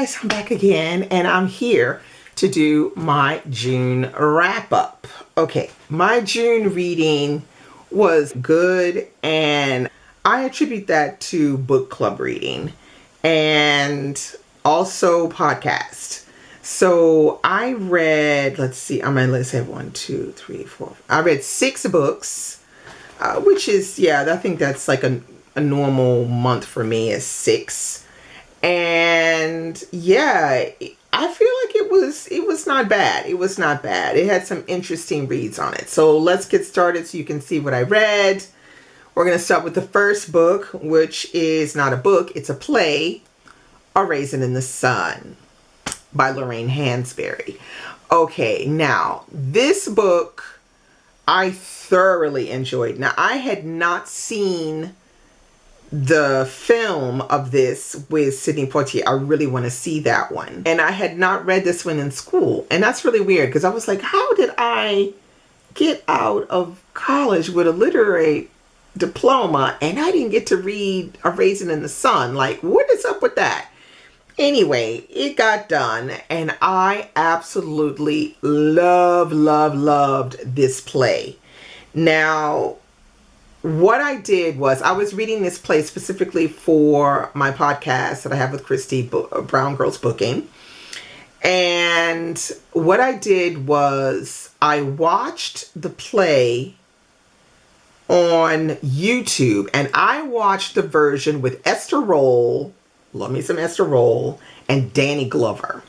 guys, I'm back again and I'm here to do my June wrap up. Okay, my June reading was good and I attribute that to book club reading and also podcast. So I read, let's see, on my list I have 1, 2, 3, 4. I read 6 books, which is, yeah, I think that's like a normal month for me is 6. And yeah, I feel like it was not bad. It was not bad. It had some interesting reads on it. So let's get started so you can see what I read. We're going to start with the first book, which is not a book, it's a play, A Raisin in the Sun by Lorraine Hansberry. Okay, now this book I thoroughly enjoyed. Now I had not seen the film of this with Sidney Poitier. I really want to see that one. And I had not read this one in school. And that's really weird because I was like, how did I get out of college with a literary diploma and I didn't get to read A Raisin in the Sun? Like, what is up with that? Anyway, it got done and I absolutely loved this play. Now, what I did was I was reading this play specifically for my podcast that I have with Christy, Brown Girls Booking. And what I did was I watched the play on YouTube and I watched the version with Esther Roll, love me some Esther Roll, and Danny Glover.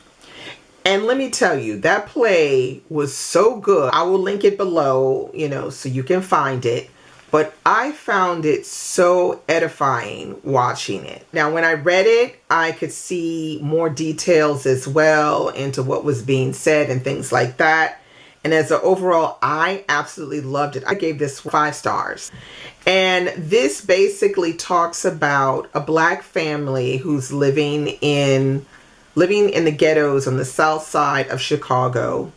And let me tell you, that play was so good. I will link it below, so you can find it. But I found it so edifying watching it. Now, when I read it, I could see more details as well into what was being said and things like that. And as an overall, I absolutely loved it. I gave this 5 stars. And this basically talks about a Black family who's living in the ghettos on the south side of Chicago.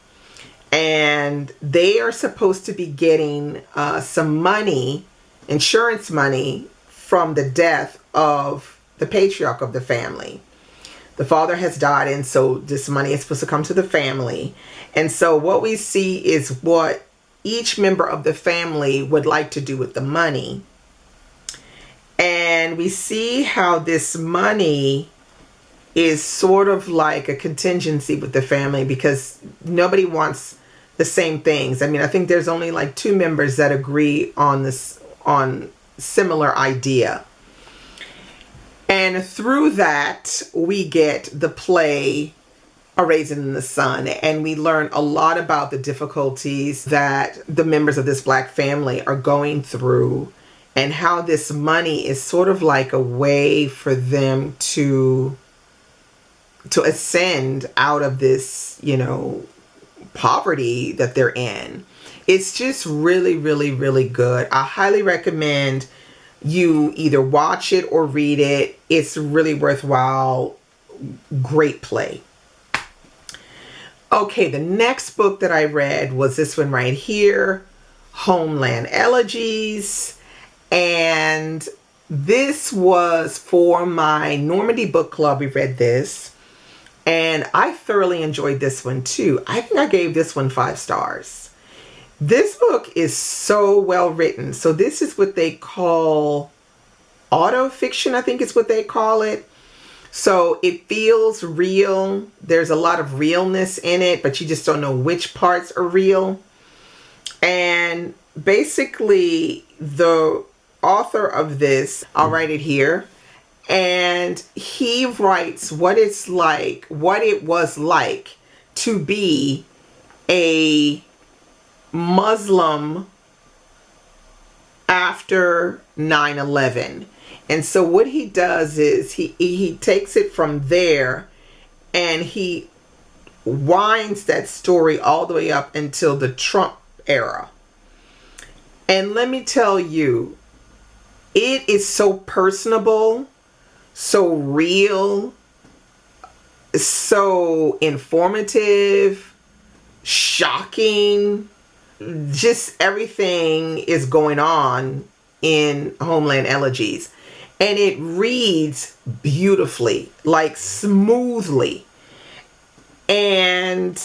And they are supposed to be getting some money, insurance money, from the death of the patriarch of the family. The father has died, and so this money is supposed to come to the family. And so what we see is what each member of the family would like to do with the money. And we see how this money is sort of like a contingency with the family because nobody wants the same things. I mean, I think there's only like 2 members that agree on similar idea. And through that, we get the play A Raisin in the Sun, and we learn a lot about the difficulties that the members of this Black family are going through and how this money is sort of like a way for them to ascend out of this, poverty that they're in. It's just really good. I highly recommend you either watch it or read it. It's really worthwhile. Great play. Okay, the next book that I read was this one right here, Homeland Elegies. And this was for my Normandy book club. We read this. And I thoroughly enjoyed this one too. I think I gave this one 5 stars. This book is so well written. So this is what they call autofiction, I think is what they call it. So it feels real. There's a lot of realness in it, but you just don't know which parts are real. And basically the author of this, I'll write it here. And he writes what it was like to be a Muslim after 9/11. And so what he does is he takes it from there and he winds that story all the way up until the Trump era. And let me tell you, it is so personable, so real, so informative, shocking. Just everything is going on in Homeland Elegies. and it reads beautifully, like smoothly. And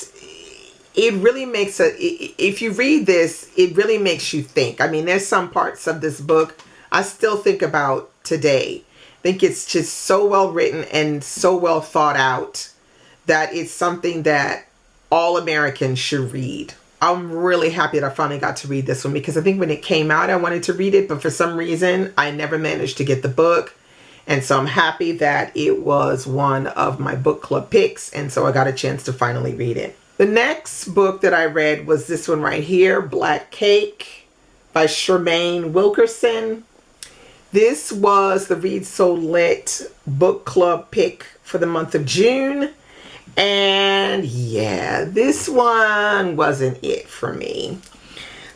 it really makes if you read this, it really makes you think. I mean, there's some parts of this book I still think about today. I think it's just so well written and so well thought out that it's something that all Americans should read. I'm really happy that I finally got to read this one, because I think when it came out, I wanted to read it, but for some reason, I never managed to get the book. And so I'm happy that it was one of my book club picks, and so I got a chance to finally read it. The next book that I read was this one right here, Black Cake by Charmaine Wilkerson. This was the Read So Lit book club pick for the month of June. And yeah, this one wasn't it for me.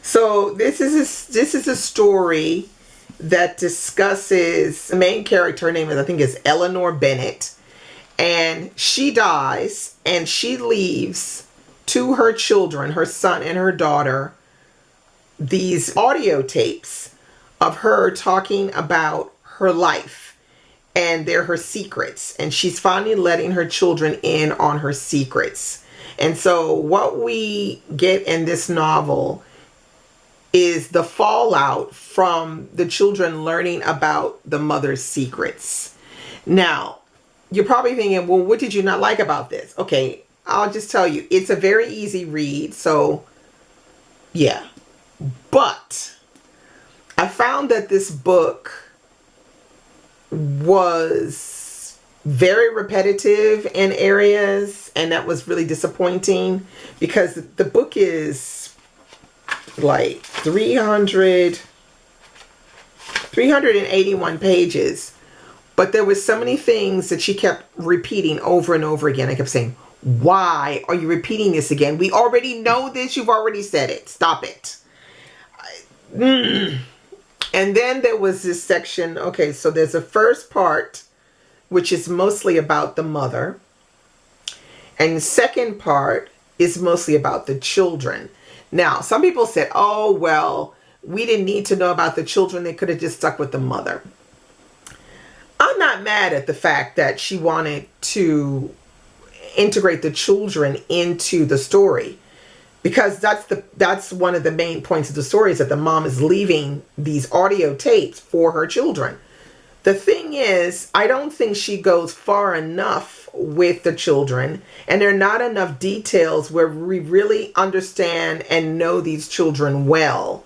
So this is a story that discusses the main character. Her name is, I think, is Eleanor Bennett, and she dies and she leaves to her children, her son and her daughter, these audio tapes of her talking about her life. And they're her secrets. And she's finally letting her children in on her secrets. And so what we get in this novel is the fallout from the children learning about the mother's secrets. Now, you're probably thinking, well, what did you not like about this? Okay, I'll just tell you, it's a very easy read. So, yeah. But I found that this book was very repetitive in areas, and that was really disappointing, because the book is like 381 pages, but there was so many things that she kept repeating over and over again. I kept saying, why are you repeating this again? We already know this. You've already said it. Stop it. And then there was this section. Okay, so there's a first part, which is mostly about the mother. And the second part is mostly about the children. Now, some people said, oh, well, we didn't need to know about the children. They could have just stuck with the mother. I'm not mad at the fact that she wanted to integrate the children into the story, because that's one of the main points of the story, is that the mom is leaving these audio tapes for her children. The thing is, I don't think she goes far enough with the children, and there are not enough details where we really understand and know these children well.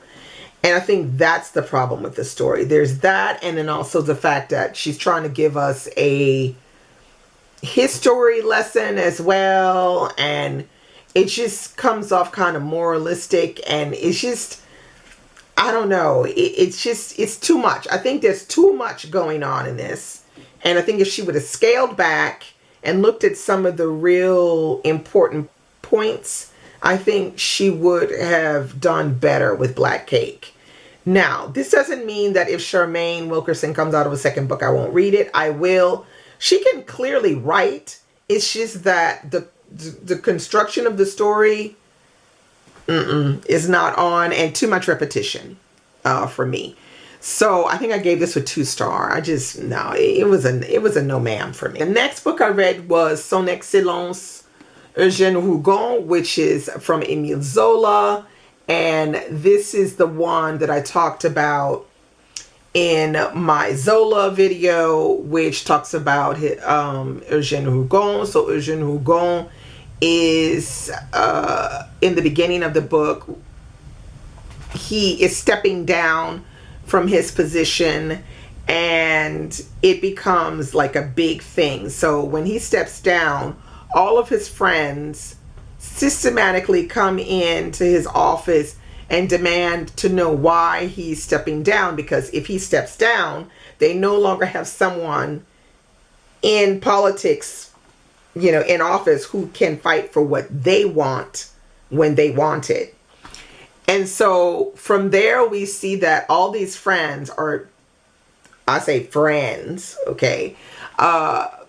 And I think that's the problem with the story. There's that, and then also the fact that she's trying to give us a history lesson as well, and it just comes off kind of moralistic, and it's just, I don't know. It's too much. I think there's too much going on in this. And I think if she would have scaled back and looked at some of the real important points, I think she would have done better with Black Cake. Now, this doesn't mean that if Charmaine Wilkerson comes out with a second book, I won't read it. I will. She can clearly write. It's just that the construction of the story is not on, and too much repetition for me. So I think I gave this a 2-star. It was a no ma'am for me. The next book I read was Son Excellence Eugène Rougon, which is from Émile Zola, and this is the one that I talked about in my Zola video, which talks about Eugène Rougon. So Eugène Rougon is in the beginning of the book, he is stepping down from his position, and it becomes like a big thing. So when he steps down, all of his friends systematically come into his office and demand to know why he's stepping down, because if he steps down, they no longer have someone in politics, in office, who can fight for what they want when they want it. And so from there, we see that all these friends are, I say friends, okay,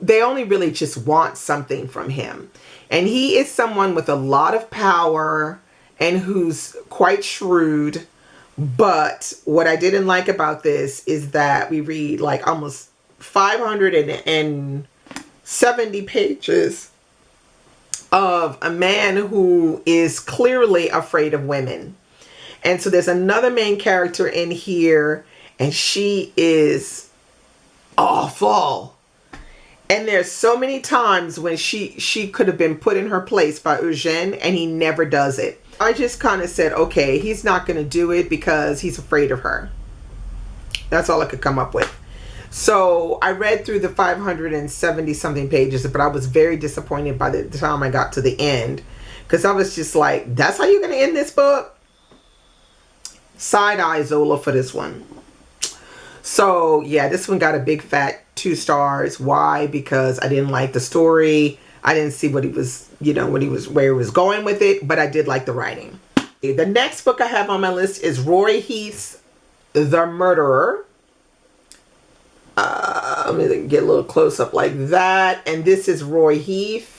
they only really just want something from him. And he is someone with a lot of power and who's quite shrewd, But what I didn't like about this is that we read like almost 570 pages of a man who is clearly afraid of women. And so there's another main character in here, and she is awful. And there's so many times when she could have been put in her place by Eugene, and he never does it. I just kind of said, okay, he's not going to do it because he's afraid of her. That's all I could come up with. So I read through the 570 something pages, but I was very disappointed by the time I got to the end, because I was just like, that's how you're going to end this book? Side eye Zola for this one. So yeah, this one got a big fat 2 stars. Why? Because I didn't like the story. I didn't see what he was, where he was going with it, but I did like the writing. The next book I have on my list is Roy Heath's The Murderer. Let me get a little close up like that. And this is Roy Heath.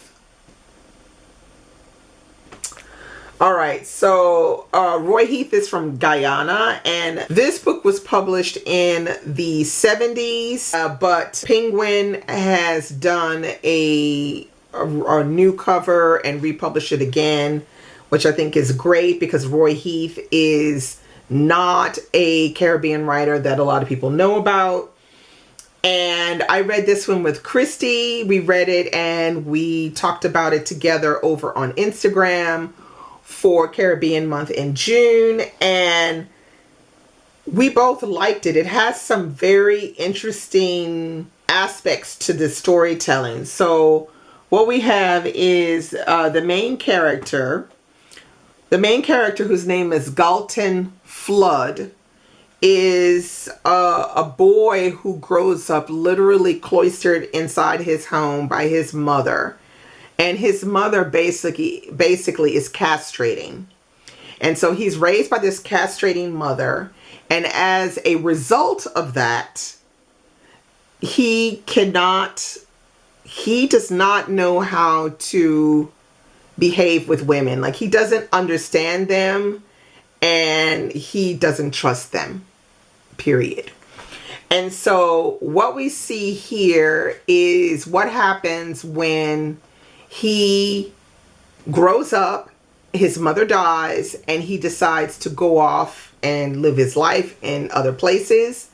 All right, so Roy Heath is from Guyana, and this book was published in the 70s, but Penguin has done a new cover and republished it again, which I think is great because Roy Heath is not a Caribbean writer that a lot of people know about. And I read this one with Christy. We read it and we talked about it together over on Instagram for Caribbean month in June, and we both liked it. It has some very interesting aspects to the storytelling. So what we have is the main character whose name is Galton Flood, is a boy who grows up literally cloistered inside his home by his mother. And his mother basically is castrating. And so he's raised by this castrating mother. And as a result of that, he does not know how to behave with women. Like, he doesn't understand them and he doesn't trust them, period. And so what we see here is what happens when he grows up, his mother dies, and he decides to go off and live his life in other places.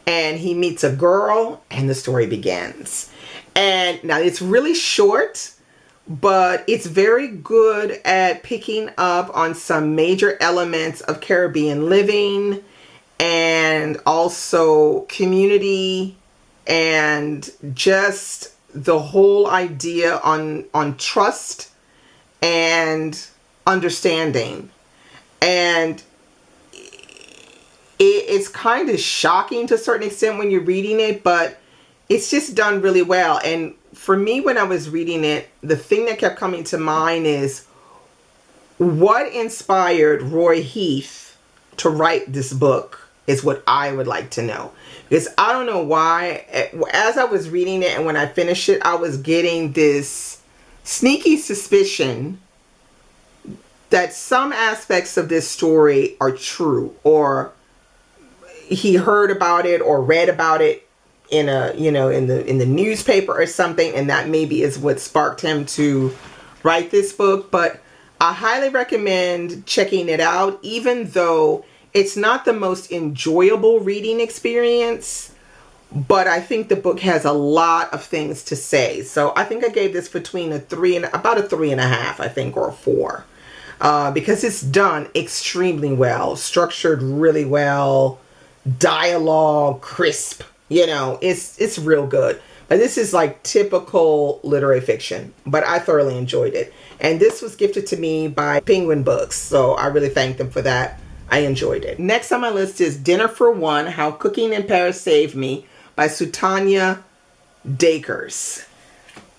And he meets a girl, and the story begins. And now it's really short, but it's very good at picking up on some major elements of Caribbean living and also community and just the whole idea on trust and understanding. And it's kind of shocking to a certain extent when you're reading it, but it's just done really well. And for me, when I was reading it, the thing that kept coming to mind is what inspired Roy Heath to write this book is what I would like to know. Because I don't know why, as I was reading it and when I finished it, I was getting this sneaky suspicion that some aspects of this story are true, or he heard about it or read about it in the newspaper or something, and that maybe is what sparked him to write this book. But I highly recommend checking it out, even though it's not the most enjoyable reading experience, but I think the book has a lot of things to say. So I think I gave this between about a 3.5, I think, or a 4, because it's done extremely well, structured really well, dialogue crisp. It's real good. But this is like typical literary fiction, but I thoroughly enjoyed it. And this was gifted to me by Penguin Books, so I really thank them for that. I enjoyed it. Next on my list is Dinner for One, How Cooking in Paris Saved Me by Sutanya Dakers.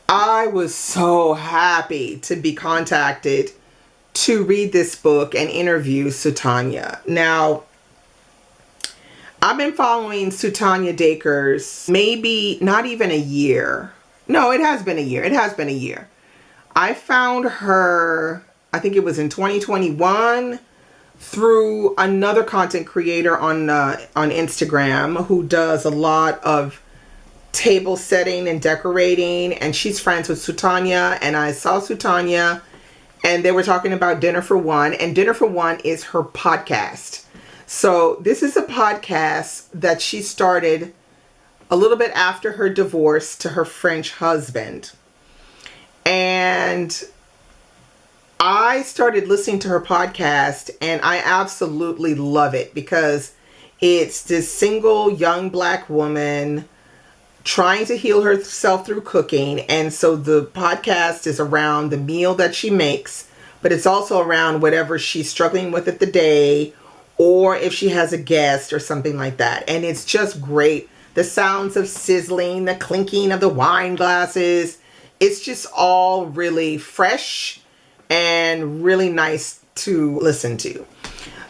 I was so happy to be contacted to read this book and interview Sutanya. Now, I've been following Sutanya Dakers maybe not even a year. No, it has been a year. It has been a year. I found her, I think it was in 2021, through another content creator on Instagram who does a lot of table setting and decorating, and she's friends with Sutanya, and I saw Sutanya and they were talking about Dinner for One, and Dinner for One is her podcast. So this is a podcast that she started a little bit after her divorce to her French husband. And I started listening to her podcast, and I absolutely love it because it's this single young Black woman trying to heal herself through cooking. And so the podcast is around the meal that she makes, but it's also around whatever she's struggling with at the day, or if she has a guest or something like that. And it's just great. The sounds of sizzling, the clinking of the wine glasses. It's just all really fresh and really nice to listen to.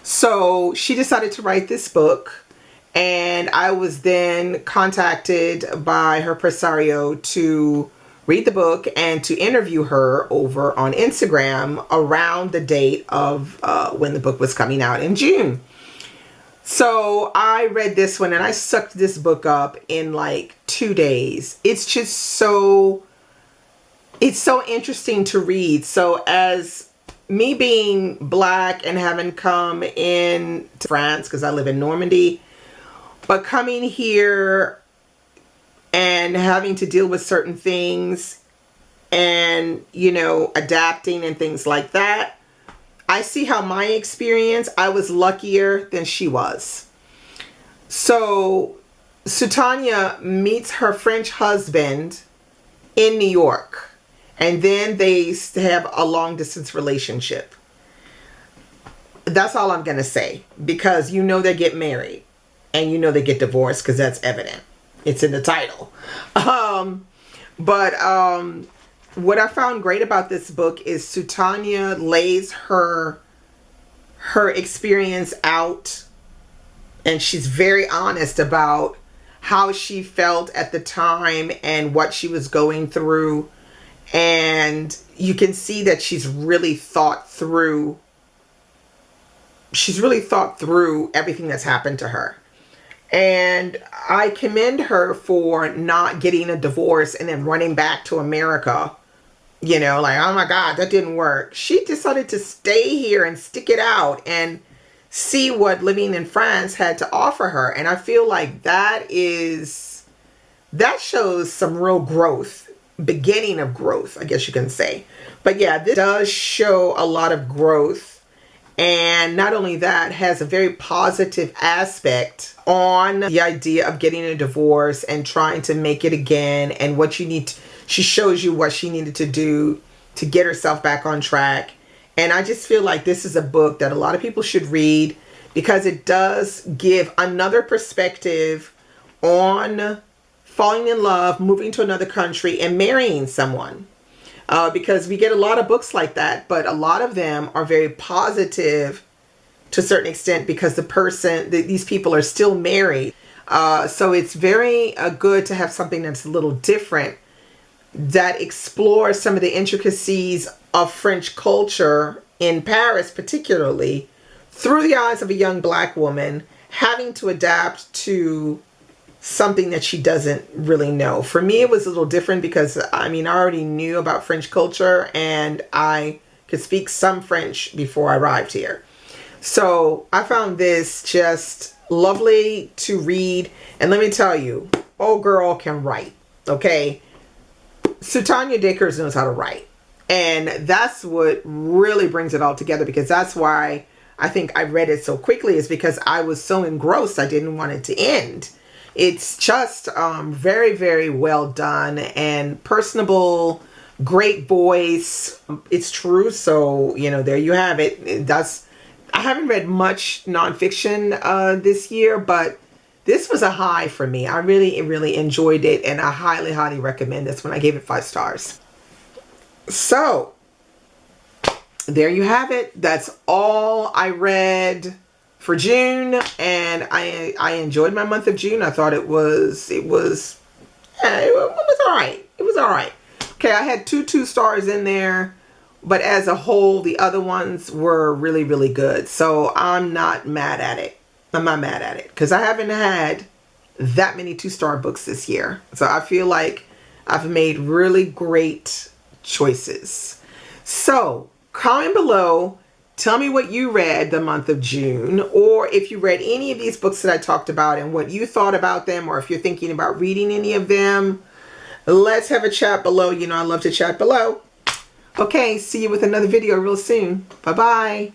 So she decided to write this book, and I was then contacted by her presario to read the book and to interview her over on Instagram around the date of when the book was coming out in June. So I read this one and I sucked this book up in like 2 days. It's just so interesting to read. So as me being Black and having come in to France, because I live in Normandy, but coming here and having to deal with certain things and, you know, adapting and things like that, I see how my experience, I was luckier than she was. So Sutanya meets her French husband in New York, and then they have a long distance relationship. That's all I'm going to say, because you know they get married and you know they get divorced, because that's evident. It's in the title. What I found great about this book is Sutanya lays her experience out, and she's very honest about how she felt at the time and what she was going through. And you can see that she's really thought through everything that's happened to her. And I commend her for not getting a divorce and then running back to America. You know, like, oh my God, that didn't work. She decided to stay here and stick it out and see what living in France had to offer her. And I feel like that shows some real growth, beginning of growth, I guess you can say. But yeah, this does show a lot of growth. And not only that, has a very positive aspect on the idea of getting a divorce and trying to make it again, and what you need she shows you what she needed to do to get herself back on track. And I just feel like this is a book that a lot of people should read, because it does give another perspective on falling in love, moving to another country, and marrying someone. Because we get a lot of books like that, but a lot of them are very positive to a certain extent, because these people are still married. So it's very good to have something that's a little different, that explores some of the intricacies of French culture in Paris, particularly through the eyes of a young Black woman having to adapt to something that she doesn't really know. For me, it was a little different because, I already knew about French culture and I could speak some French before I arrived here. So I found this just lovely to read. And let me tell you, old girl can write, okay? Sutanya Dickers knows how to write. And that's what really brings it all together, because that's why I think I read it so quickly, is because I was so engrossed I didn't want it to end. It's just very, very well done and personable, great voice. It's true. So, there you have it. I haven't read much nonfiction this year, but this was a high for me. I really, really enjoyed it, and I highly, highly recommend this one. I gave it 5 stars. So, there you have it. That's all I read for June, and I enjoyed my month of June. I thought it was all right. It was all right. Okay, I had 2 stars in there. But as a whole, the other ones were really, really good. So I'm not mad at it. I'm not mad at it because I haven't had that many 2-star books this year. So I feel like I've made really great choices. So comment below. Tell me what you read the month of June, or if you read any of these books that I talked about and what you thought about them, or if you're thinking about reading any of them. Let's have a chat below. You know I love to chat below. Okay, see you with another video real soon. Bye-bye.